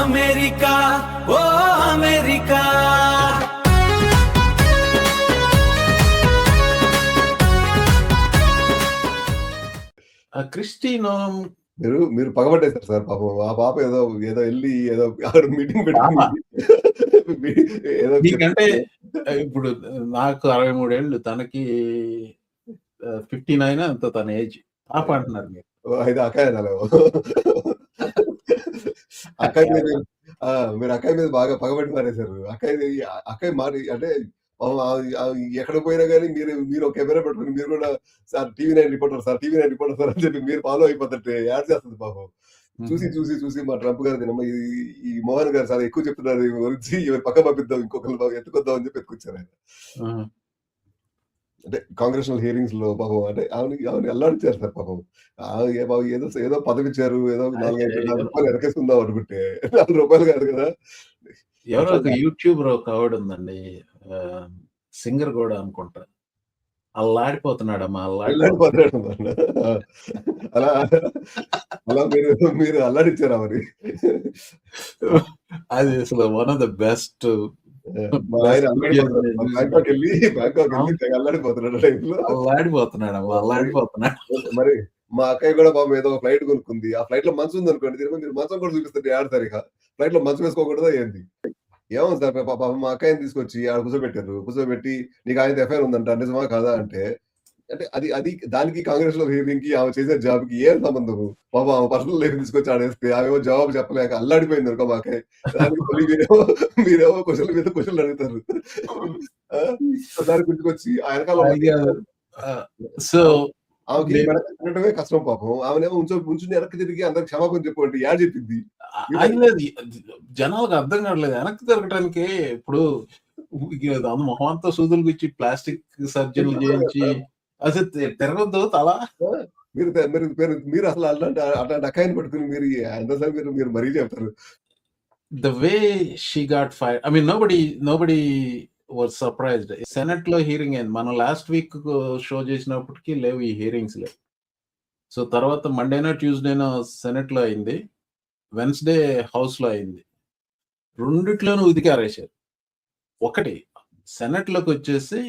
America ఓ America క్రిస్టినో మీరు పగబట్టేశారు sir పాపం. ఆ పాప ఏదో ఎళ్లి ఏదో మీటింగ్ పెట్టుకుని ఏదో మీకంటే ఇప్పుడు నాకు 63 ఏళ్ళు, తనకి 59 అంత తన ఏజ్. పాప అంటున్నారు మీరు. అయితే అక్కయ్య అనాలేమో. అక్కయ్య మీద మీరు అక్కయ్య మీద బాగా పగబట్టి మారేశారు. అక్కయ్య మారి అంటే ఎక్కడికి పోయినా గానీ మీరు ఒక కెమెరా పెట్టుకొని మీరు కూడా సార్ టీవీ9 రిపోర్టర్ సార్ అని చెప్పి మీరు ఫాలో అయిపోతుంటే యాడ్ చేస్తుంది పాపం. చూసి మా ట్రంప్ గారు ఈ మోహన్ గారు చాలా ఎక్కువ చెప్తున్నారు ఈమె గురించి, ఈమె పక్క పంపిద్దాం, ఇంకొకరిని ఎత్తుకొద్దాం అని చెప్పి ఎత్తుకొచ్చారు ఆయన. అంటే కాంగ్రెషనల్ హియరింగ్స్ లో పాపం అంటే ఆమె అల్లాడిచ్చారు సార్ పాపం. ఏదో పదవి ఇచ్చారు, ఏదో 4 రూపాయలు ఎరకేసుకుందాం అనుకుంటే 4 రూపాయలు కాదు కదా. ఎవరో ఒక యూట్యూబర్ ఒక ఆవిడ ఉందండి, సింగర్ కూడా అనుకుంటా, అల్లాడిపోతున్నాడమ్మా అల్లాడిపోతున్నాడు. అలా అలా మీరు అల్లాడిచ్చారా మరి? అది అసలు వన్ ఆఫ్ ద బెస్ట్. అల్లాడిపోతున్నాడు. మరి మా అక్కయ్య కూడా బాబు ఏదో ఫ్లైట్ కొనుక్కుంది. ఆ ఫ్లైట్ లో మంచం ఉంది అనుకోండి, మీరు మంచం కూడా చూపిస్తుంటే ఆడతారు. ఇక ఫ్లైట్ లో మంచం వేసుకోకూడదా ఏంది? ఏమో సార్ పాప మా అక్కయ్యని తీసుకొచ్చి ఆడ కూర్చోబెట్టి నీకు ఆయన ఎఫ్ఐఆర్ ఉందంట, నిజమా కాదా అంటే అది దానికి కాంగ్రెస్ లో హియరింగ్ కి ఆమె చేసే జాబ్ కి ఏం సంబంధం? పాప ఆమె పర్సనల్ లైఫ్ తీసుకొచ్చి ఆడేస్తే ఆమెమో జవాబు చెప్పలేక అల్లాడిపోయింది అనుకో మా అక్కయ్య. దానికి మళ్ళీ మీరేమో క్వశ్చన్ల మీద క్వశ్చన్లు అడుగుతారు. దాని గురించి వచ్చి ఆయన సో ఆమెకి పెట్టడమే కష్టం పాపం. ఆమెనేమో ఉంచుని వెనక్కి తిరిగి అందరికి క్షమాపణ చెప్పు అంటే యాడ్ చెప్పింది. జనాలకు అర్థం కావట్లేదు వెనక్కి తిరగటానికి. ఇప్పుడు మొహంతో సూదులు గుచ్చి ప్లాస్టిక్ సర్జరీలు చేయించి అసలు తిరగద్దు తలా. మీరు అసలు అట్లాంటి అక్కాయిని పట్టుకుని మీరు మరీ చెప్తారు. The way she got fired, I mean nobody was surprised. Senate లో హియరింగ్ అయింది. మనం లాస్ట్ వీక్ షో చేసినప్పటికీ లేవు ఈ హియరింగ్స్ లేవు. సో తర్వాత మండేనో ట్యూస్డేనో సెనెట్ లో అయింది, వెన్స్డే హౌస్ లో అయింది. రెండిట్లోనూ ఉదికారేశారు. ఒకటి సెనెట్ లోకి వచ్చేసి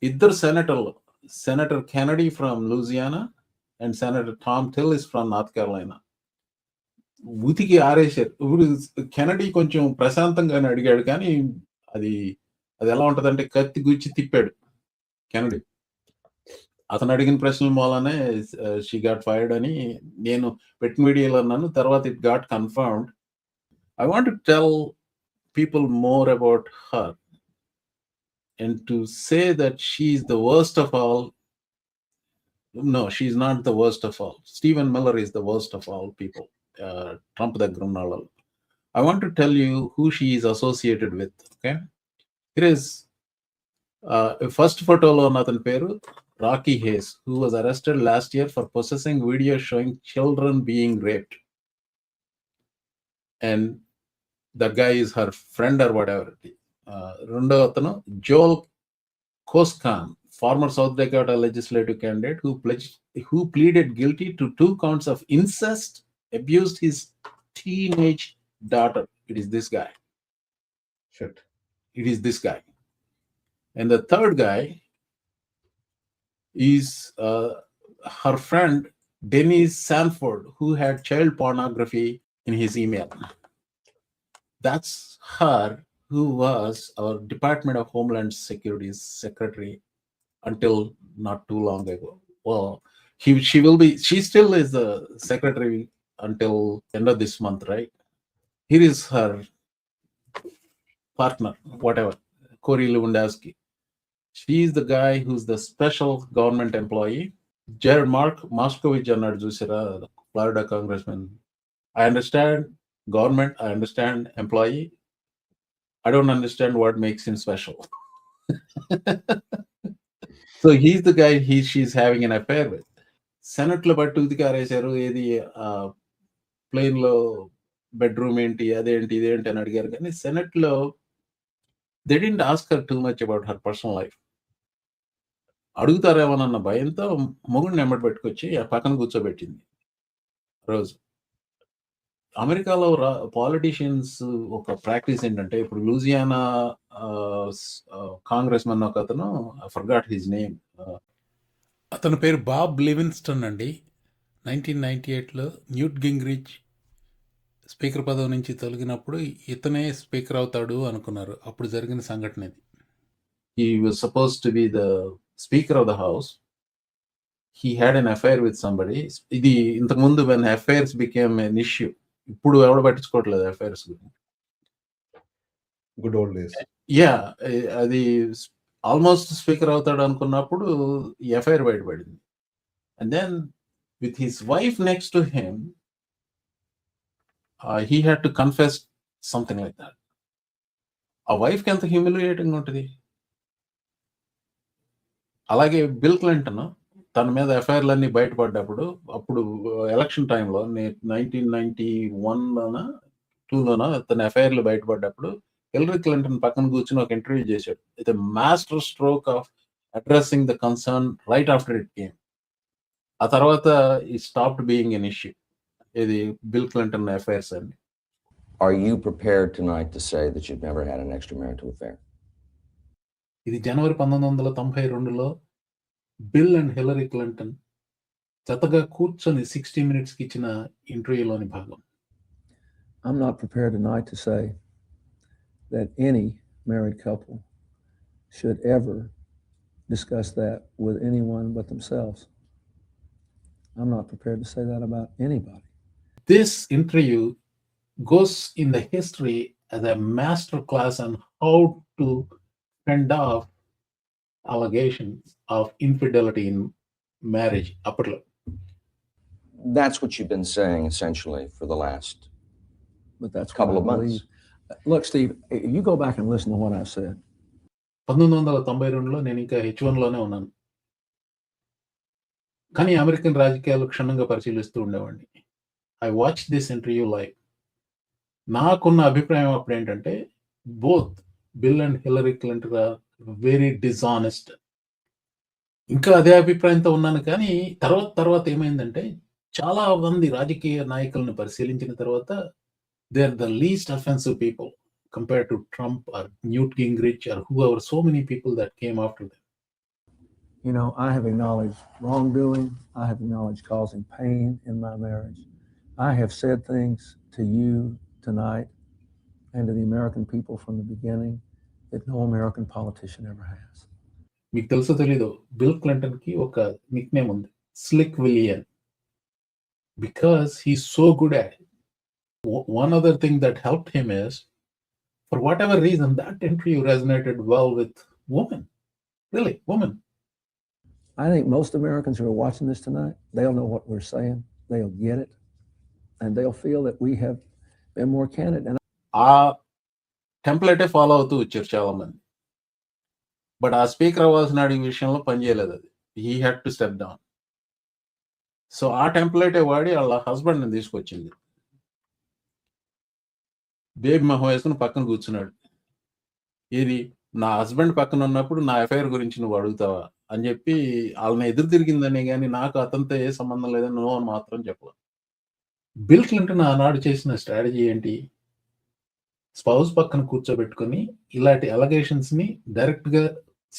ఇద్దరు సెనేటర్లు, senator Kennedy from Louisiana and senator Thom Tillis from North Carolina, ఉతికి ఆరేశారు. ఇప్పుడు కెనడీ కొంచెం ప్రశాంతంగానే అడిగాడు, కానీ అది ఎలా ఉంటదంటే కత్తి గుచ్చి తిప్పాడు కెనడీ. అతను అడిగిన ప్రశ్నల మూలనే షీ గాట్ ఫైర్డ్ అని నేను పెట్ మీడియాలో అన్నాను. తర్వాత it got confirmed. I want to tell people more about her and to say that she's the worst of all. No, she's not the worst of all. Stephen Miller is the worst of all people. Trump దగ్గర ఉన్న వాళ్ళు. I want to tell you who she is associated with. Okay, here is first photo lo అతని పేరు Rocky Hayes, who was arrested last year for possessing video showing children being raped, and that guy is her friend or whatever. రెండో అతను Jal కోస్కాన్, former South Dakota legislative candidate who pleaded guilty to 2 counts of incest, abused his teenage daughter. It is this guy. Shit. It is this guy. And the third guy is her friend Denise Sanford, who had child pornography in his email. That's her, who was our Department of Homeland Security's secretary until not too long ago. Well, she still is the secretary until end of this month, right? Here is her partner, whatever, Cory Lewandowski. She is the guy who's the special government employee. Jared Moskowitz annadu chusara, Florida congressman. I understand government, I understand employee. I don't understand what makes him special. So he's the guy she's having an affair with. Senate lo battu udikaresaru, edi plane lo bedroom enti adenti identi ani adigaru, కానీ Senate lo they didn't ask her too much about her personal life. అడుగుతారేమోనన్న భయంతో మొగుడిని ఎమ్మటి పెట్టుకొచ్చి ఆ పక్కన కూర్చోబెట్టింది రోజు. అమెరికాలో politicians ఒక practice ఏంటంటే, ఇప్పుడు లూజియానా కాంగ్రెస్‌మన్ ఒకతను, ఐ ఫర్గాట్ హిస్ నేమ్. అతని పేరు బాబ్ లివిన్స్టన్ అండి. 1998లో న్యూట్ గింగ్రిచ్ స్పీకర్ పదవి నుంచి తొలగినప్పుడు ఇతనే స్పీకర్ అవుతాడు అనుకున్నారు. అప్పుడు జరిగిన సంఘటన ఇది. He was supposed to be the speaker of the house. He had an affair with somebody. ఇది ఇంతకుముందు when affairs became an issue. ఇప్పుడు ఎవడు పట్టించుకోవట్లేదు అఫైర్స్ గురించి. Good old days. యాహ్! అది ఆల్మోస్ట్ స్పీకర్ అవుతాడు అనుకున్నప్పుడు ఈ అఫైర్ బయటపడింది. And then with his wife next to him, he had to confess something like that. ఆ వైఫ్‌కి ఎంత హ్యూమిలియేటింగ్ ఉంటది. అలాగే బిల్ క్లింటన్ తన మీద ఎఫ్ఐఆర్‌లన్నీ బయటపడ్డప్పుడు, అప్పుడు ఎలక్షన్ టైమ్‌లో 1991లోనా, 2లోనా తన ఎఫ్ఐఆర్‌లు బయటపడ్డప్పుడు హిల్లరీ క్లింటన్ పక్కన కూర్చొని ఒక ఇంటర్వ్యూ చేశాడు. With a master stroke of addressing the concern right after it came. ఆ తర్వాత it stopped being an issue. ఇది బిల్ క్లింటన్ అఫైర్స్ అండి. Are you prepared tonight to say that you've never had an extramarital affair? ఇది జనవరి 1992లో bill and Hillary Clinton జతగా కూర్చొని 60 మినిట్స్‌కి ఇచ్చిన ఇంటర్వ్యూలోని భాగం. I'm not prepared tonight to say that any married couple should ever discuss that with anyone but themselves. I'm not prepared to say that about anybody. This interview goes in the history as a master class on how to fend off allegations of infidelity in marriage. అప్పట్లో. That's what you've been saying essentially for the last But that's couple what of I months. believe. Look, Steve, if you go back and listen to what I've said. 1992లో నేను ఇంకా H1లోనే ఉన్నాను. కానీ American రాజకీయాలు క్షుణ్ణంగా పరిశీలిస్తూ ఉండేవాడిని. I watch this interview live. నాకున్న అభిప్రాయం అప్పుడు ఏంటంటే, both Bill and Hillary Clinton are very dishonest. ఇంకా అదే అభిప్రాయంతో ఉన్నాను. కానీ తర్వాత ఏమైందంటే, చాలా మంది రాజకీయ నాయకులను పరిశీలించిన తర్వాత, they are the least offensive people compared to Trump or Newt Gingrich or whoever, so many people that came after them. You know, I have acknowledged wrongdoing. I have acknowledged causing pain in my marriage. I have said things to you tonight and to the American people from the beginning that no American politician ever has. మీకు తెలుసో తెలీదో, bill క్లింటన్‌కి ఒక nickname ఉంది, slick Willie. Because he's so good at it. One other thing that helped him is, for whatever reason, that interview resonated well with women. Really, women. I think most Americans who are watching this tonight, they'll know what we're saying. They'll get it. And they'll feel that we have been more candid. And ఆ టెంప్లేటే follow అవుతూ వచ్చారు చాలా మంది. But ఆ speaker అవ్వాల్సిన ఈ విషయంలో పనిచేయలేదు అది. He had to step down. So ఆ టెంప్లేటే వాడి వాళ్ళ హస్బెండ్‌ని తీసుకొచ్చింది. బేబీ మొహం వేసుకొని పక్కన కూర్చున్నాడు. ఏది, నా హస్బెండ్ పక్కన ఉన్నప్పుడు నా అఫైర్ గురించి నువ్వు అడుగుతావా అని చెప్పి వాళ్ళని ఎదురు తిరిగిందనే గాని, నాకు అతనితో ఏ సంబంధం లేదని నో అని మాత్రం చెప్పలేదు. బిల్ క్లింటన్ ఆనాడు చేసిన స్ట్రాటజీ ఏంటి? స్పౌస్ పక్కన కూర్చోబెట్టుకొని ఇలాంటి అలిగేషన్స్‌ని డైరెక్ట్‌గా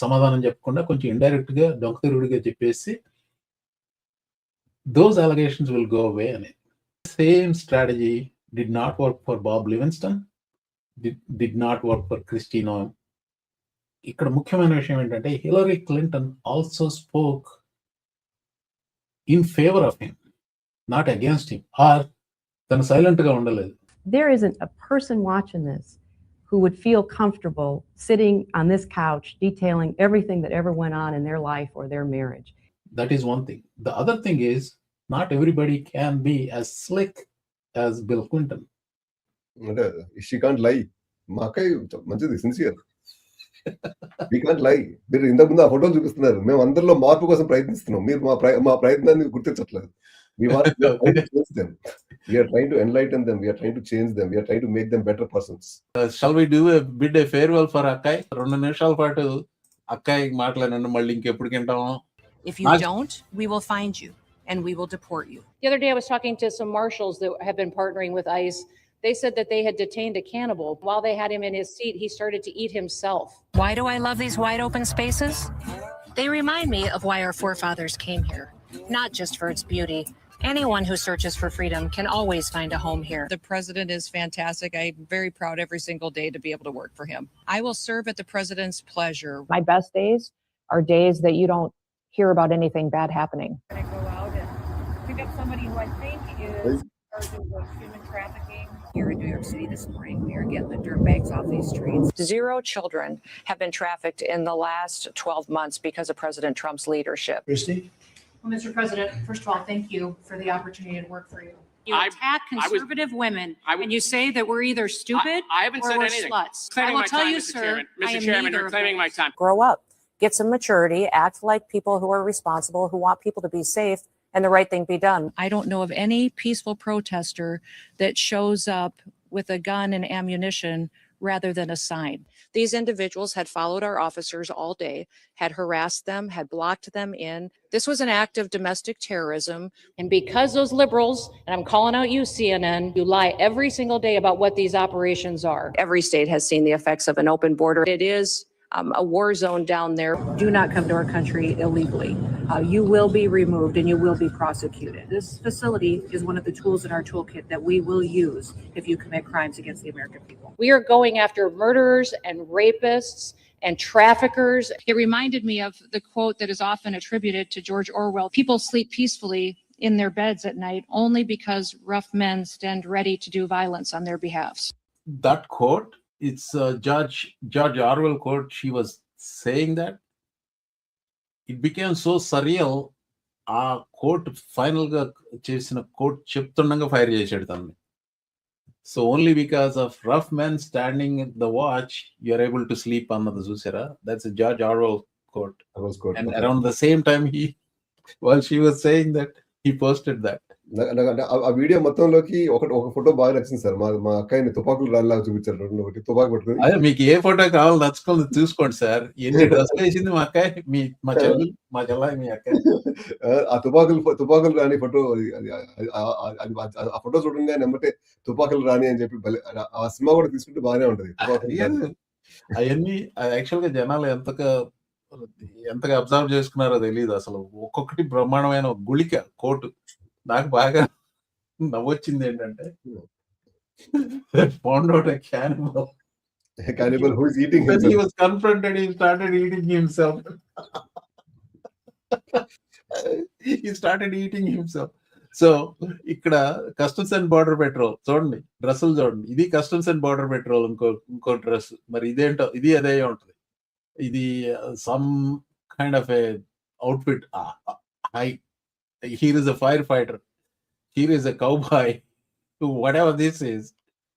సమాధానం చెప్పకుండా కొంచెం ఇండైరెక్ట్‌గా డొంకతిరుగుడుగా చెప్పేసి, those allegations will go away అనేది. Same strategy did not work for Bob Livingston, did not work for Kristi Noem. ఇక్కడ ముఖ్యమైన విషయం ఏంటంటే, Hillary Clinton also spoke in favour of him, not against him. ఆర్ తను సైలెంట్‌గా ఉండలేదు. There isn't a person watching this who would feel comfortable sitting on this couch detailing everything that ever went on in their life or their marriage. That is one thing. The other thing is, not everybody can be as slick as Bill Clinton. అంటే she can't లై. మా అక్కయ్య మంచిది, sincere. We can't లై. మీరు ఇంతకు ముందు ఆ ఫోటోలు చూపిస్తున్నారు. మేము అందరిలో మార్పు కోసం ప్రయత్నిస్తున్నాం. మీరు మా ప్రయత్నాన్ని గుర్తించట్లేదు. We are trying to change them. We are trying to enlighten them. We are trying to change them. We are trying to make them better persons. Shall we do a bid a farewell for అక్కయ్? 2 నిమిషాల పాటు అక్కయ్యకి మాట్లాడండి, మళ్ళీ ఇంకెప్పుడు వింటాము? If you don't, we will find you. and we will deport you. The other day, I was talking to some marshals that have been partnering with ICE. They said that they had detained a cannibal. While they had him in his seat, he started to eat himself. Why do I love these wide open spaces? They remind me of why our forefathers came here, not just for its beauty. Anyone who searches for freedom can always find a home here. The president is fantastic. I'm very proud every single day to be able to work for him. I will serve at the president's pleasure. My best days are days that you don't hear about anything bad happening. I'm going to go out and pick up somebody who I think is charged with human trafficking. Here in New York City this morning, we are getting the dirt bags off these streets. 0 children have been trafficked in the last 12 months because of President Trump's leadership. Christy? Well, Mr. President, first of all, thank you for the opportunity to work for you. You attack conservative women, and you say that we're either stupid I haven't or said we're anything. sluts. Claiming I will my tell time, you, Mr. sir, Chairman. I Mr. am Chairman, neither you're of claiming my those. time. Grow up, get some maturity, act like people who are responsible, who want people to be safe and the right thing be done. I don't know of any peaceful protester that shows up with a gun and ammunition rather than a sign. These individuals had followed our officers all day, had harassed them, had blocked them in. This was an act of domestic terrorism. And because those liberals, and I'm calling out you, CNN, you lie every single day about what these operations are. Every state has seen the effects of an open border. It is a war zone down there. Do not come to our country illegally. You will be removed and you will be prosecuted. This facility is one of the tools in our toolkit that we will use if you commit crimes against the American people. We are going after murderers and rapists and traffickers. It reminded me of the quote that is often attributed to George Orwell. People sleep peacefully in their beds at night only because rough men stand ready to do violence on their behalfs. That quote, it's George Orwell quote. She was saying that. It became so surreal. ఆ quote final గా చేసిన quote చెప్తుండగా fire చేసాడు తనని. So only because of rough men standing the watch you're able to sleep అన్నది చూసారా. That's George Orwell quote. And around the same time he while she was saying that, he posted that. ఆ video మొత్తంలోకి ఒక photo బాగా నచ్చింది sir. మా అక్కని తుపాకులు రాళ్ళలాగా చూపించారు. ఒకటి తుపాకు పట్టుకుని. అదే మీకు ఏ ఫోటో కావాలి నచ్చుకోండి చూసుకోండి సార్. ఎన్ని డ్రెస్సులు వేసింది మా అక్క, మా చెల్లాయి మీ అక్క. ఆ తుపాకులు రాని ఫోటో, ఆ ఫోటో చూడంగా నెమ్మటే తుపాకులు రాని అని చెప్పి ఆ సినిమా కూడా తీసుకుంటే బాగానే ఉంటది. అవన్నీ యాక్చువల్ గా జనాలు ఎంతగా అబ్జర్వ్ చేసుకున్నారో తెలియదు అసలు. ఒక్కొక్కటి బ్రహ్మాండమైన గుళిక కోటు. నాకు బాగా నవ్వొచ్చింది ఏంటంటే, found out a cannibal who is eating when himself. he was confronted, he started eating himself. He started eating himself. So ఇక్కడ కస్టమ్స్ అండ్ బార్డర్ పెట్రోల్ చూడండి, డ్రెస్సులు చూడండి. ఇది కస్టమ్స్ అండ్ బార్డర్ పెట్రోల్, ఇంకో డ్రెస్. మరి ఇదేంటో, ఇది అదే ఉంటుంది. ఇది some kind of A outfit. Here is a firefighter, here is a cowboy, whatever this is,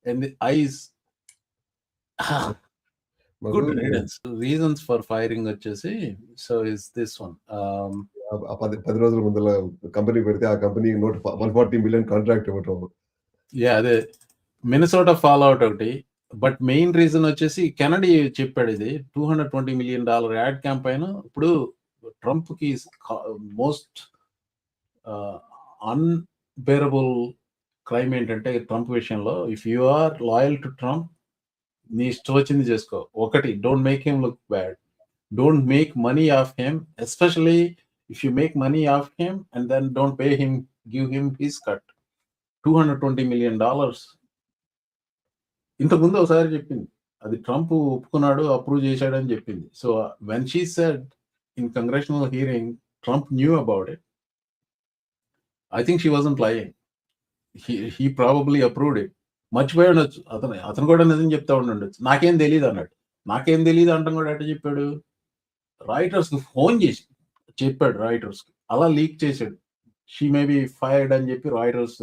and the eyes. Good riddance. Reasons for firing వచ్చేసి, so is this one. 10 రోజుల ముందర కంపెనీ పెడితే ఆ కంపెనీ 140 మిలియన్ కాంట్రాక్ట్ ఇవ్వటం. అదే Minnesota fall out ఒకటి. But main reason వచ్చేసి Kennedy చెప్పాడు. ఇది $220 మిలియన్ యాడ్ క్యాంపెయిన్. ఇప్పుడు ట్రంప్ కి మోస్ట్ అన్బేరబుల్ క్రైమ్ ఏంటంటే ట్రంప్ విషయంలో, if you are loyal to Trump, నీ ఇష్టం వచ్చింది చేసుకో. ఒకటి, don't make him look bad, don't make money off him, especially if you make money off him and then don't pay him, give him his cut. $220 million ఇంతకుముందు ఒకసారి చెప్పింది. అది Trump ఒప్పుకున్నాడు, అప్రూవ్ చేశాడని చెప్పింది. So when she said in congressional hearing, Trump knew about it. I think she wasn't lying. He probably approved it. మర్చిపోయి ఉండొచ్చు. అతను కూడా నిజం చెప్తా ఉండొచ్చు. నాకేం తెలియదు అన్నాడు. నాకేం తెలియదు అంటాం కూడా ఎట్లా చెప్పాడు? రైటర్స్ కి ఫోన్ చేసి చెప్పాడు. రైటర్స్ కి అలా లీక్ చేశాడు. షీ మే బి ఫైర్డ్ అని చెప్పి రాయిటర్స్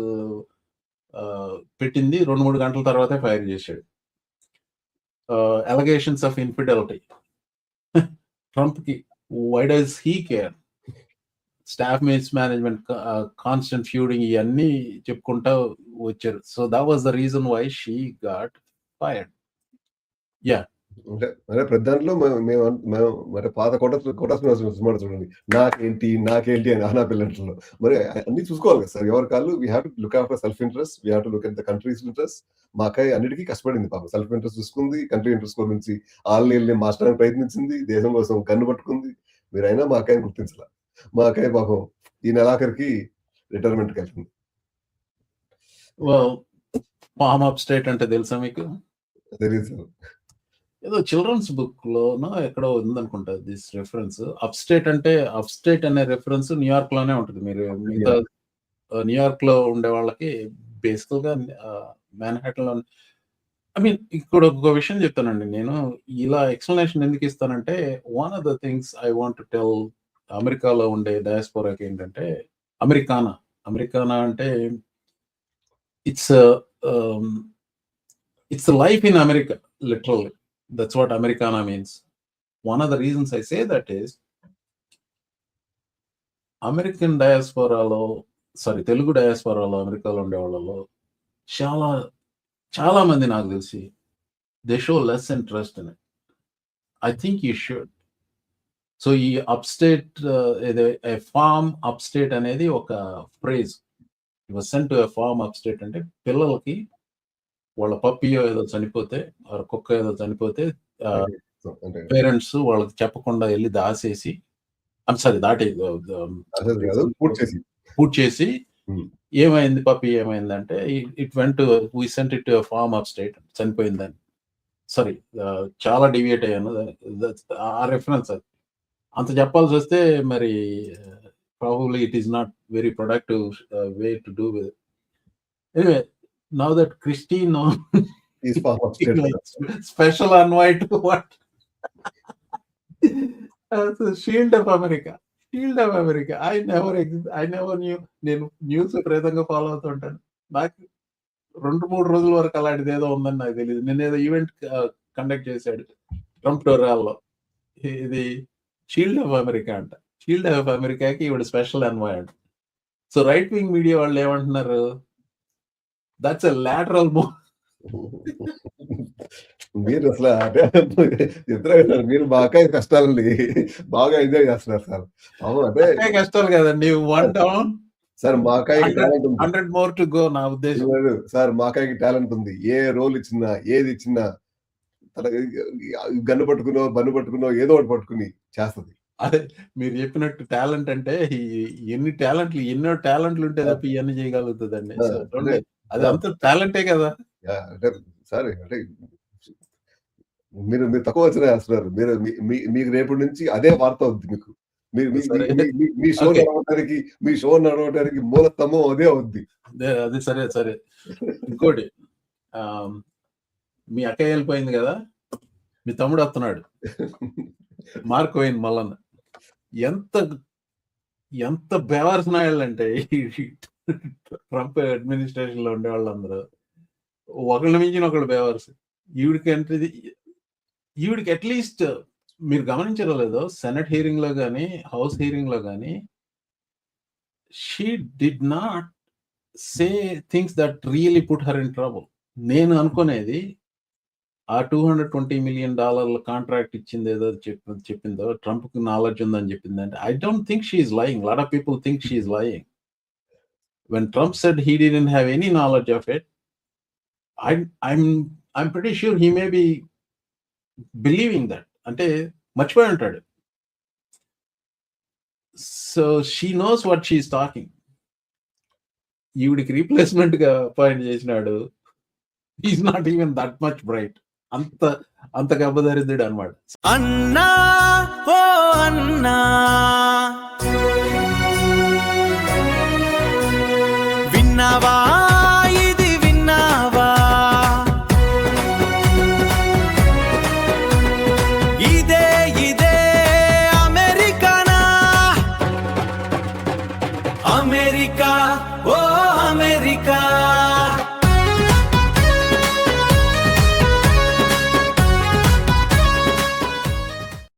పెట్టింది. 2-3 గంటల తర్వాతే ఫైర్ చేశాడు. Allegations of infidelity. ట్రంప్ కి why does he care? Staff mismanagement, constant feuding, ఇవన్నీ చెప్పుకుంటా వచ్చారు. So that was the reason why she got fired. అంటే ప్రతి దాంట్లో మేము మరి పాత కొట్టేస్తున్న సినిమా చూడండి. నాకేంటి అని ఆనా పిల్లంట్లో. మరి అన్నీ చూసుకోవాలి కదా సార్. ఎవరి కాళ్ళు we have to look after self interest. We have to look at the countries interest. మా అక్కయ్య అన్నిటికీ కష్టపడింది పాపం. సెల్ఫ్ ఇంట్రెస్ట్ చూసుకుంది. కంట్రీ ఇంట్రెస్ట్ గురించి ఆళ్ళని మార్చడానికి ప్రయత్నించింది. దేశం కోసం కన్ను పట్టుకుంది. మీరైనా మా అక్కయ్యని గుర్తించలా. మా అక్కయ్య పాపం ఈ నెలాఖరికి రిటైర్మెంట్‌కి వెళ్తుంది. పామ్ అప్ స్టేట్ అంటే తెలుసా మీకు? తెలీదు సార్. ఏదో చిల్డ్రన్స్ బుక్‌లోనో ఎక్కడో ఉందనుకుంటా దిస్ రిఫరెన్స్. అప్ స్టేట్ అంటే అప్ స్టేట్ అనే రిఫరెన్స్ న్యూయార్క్‌లోనే ఉంటది. మీరు మిగతా న్యూయార్క్‌లో ఉండే వాళ్ళకి బేసికల్‌గా మాన్హాటన్‌లో ఐ మీన్ ఇక్కడ ఒక విషయం చెప్తానండి నేను. ఇలా ఎక్స్‌ప్లనేషన్ ఎందుకు ఇస్తానంటే one of the things I want to tell అమెరికాలో ఉండే డయాస్పోరాకి ఏంటంటే అమెరికానా అంటే it's it's life in America literally. That's what Americana means. One of the reasons I say that is American డయాస్పోరాలో తెలుగు డయాస్పోరాలో అమెరికాలో ఉండే వాళ్ళలో చాలా మంది నాకు తెలిసి they show less interest in it. I think you should. So ఈ అప్స్టేట్ ఏ ఫార్మ్ అప్స్టేట్ అనేది ఒక phrase. Was sent to a farm upstate అంటే పిల్లలకి వాళ్ళ పప్పియో ఏదో చనిపోతే కుక్క ఏదో చనిపోతే పేరెంట్స్ వాళ్ళకి చెప్పకుండా వెళ్ళి దాసేసి పూట్ చేసి ఏమైంది పప్పి ఏమైందంటే it went we sent it to a farm upstate చనిపోయిందని. సారీ చాలా డివియేట్ అయ్యాను ఆ రెఫరెన్స్. అది అంత చెప్పాల్సి వస్తే మరి probably it is not very productive way to do with. Anyway now that Christine is special envoy to what? Shield of America. I never knew. నేను న్యూస్ విపరీతంగా ఫాలో అవుతుంటాను. నాకు 2-3 రోజుల వరకు అలాంటిది ఏదో ఉందని నాకు తెలియదు. నేను ఏదో ఈవెంట్ కండక్ట్ చేశాడు ట్రంప్ టోరాల్లో. ఇది షీల్డ్ ఆఫ్ అమెరికా అంట. షీల్డ్ ఆఫ్ అమెరికాకి ఇవిడ స్పెషల్ ఎన్వాయ్ అంట. సో రైట్ వింగ్ మీడియా వాళ్ళు ఏమంటున్నారు, దట్స్ ఎ లాటరల్ మూవ్. మీరు అసలు చెప్తున్నారు మీరు మా అక్కయ్య కష్టాలని బాగా ఎంజాయ్ చేస్తున్నారు సార్. అంటే కష్టాలు కదండి. 1 down సార్ మా అక్కయ్యకి టాలెంట్ ఉంది. 100 more to go నా ఉద్దేశం. సార్ మా అక్కయ్యకి టాలెంట్ ఉంది. ఏ రోల్ ఇచ్చినా ఏది ఇచ్చినా గన్ను పట్టుకునో బన్ను పట్టుకునో ఏదో ఒకటి పట్టుకుని చేస్తుంది. అదే మీరు చెప్పినట్టు టాలెంట్ అంటే ఎన్నో టాలెంట్లు ఉంటే తప్ప ఇవన్నీ చేయగలుగుతుందండి. అది అంత టాలెంటే కదా. అంటే సరే అంటే మీరు తక్కువ వచ్చిన వేస్తున్నారు. మీకు రేపటి నుంచి అదే వార్త అవుద్ది. మీకు మీ షో నడవడానికి మూల స్తంభం అదే అవుద్ది. అది సరే ఇంకోటి మీ అక్కయ్య వెళ్ళిపోయింది కదా, మీ తమ్ముడు వస్తున్నాడు మార్క్ వెయిన్ మల్లన్న. ఎంత బేవర్సిన వాళ్ళంటే ట్రంప్ అడ్మినిస్ట్రేషన్ లో ఉండే వాళ్ళందరూ ఒకళ్ళ మించిన ఒకళ్ళు బేవర్స్. ఈవిడికి అట్లీస్ట్ మీరు గమనించడం లేదో, సెనెట్ హీరింగ్ లో కానీ హౌస్ హీరింగ్ లో కానీ she did not say things that really put her in trouble. నేను అనుకునేది ఆ $220 million కాంట్రాక్ట్ ఇచ్చింది ఏదో చెప్పిందో ట్రంప్ కి నాలెడ్జ్ ఉందని చెప్పిందంటే I don't think she is lying. Lot of people think she is lying. When Trump said he didn't have any knowledge of it, I'm pretty sure he may be believing that. అంటే మర్చిపోయి ఉంటాడు. So she knows what she is talking. ఈవిడికి replacement గా appoint చేసినాడు. Is not even that much bright. అంత గబ్బదరిద్దుడు అనమాట. అన్నా ఓ అన్నా విన్నావా, ఇది విన్నావా, ఇదే అమెరికానా, అమెరికా ఓ అమెరికా.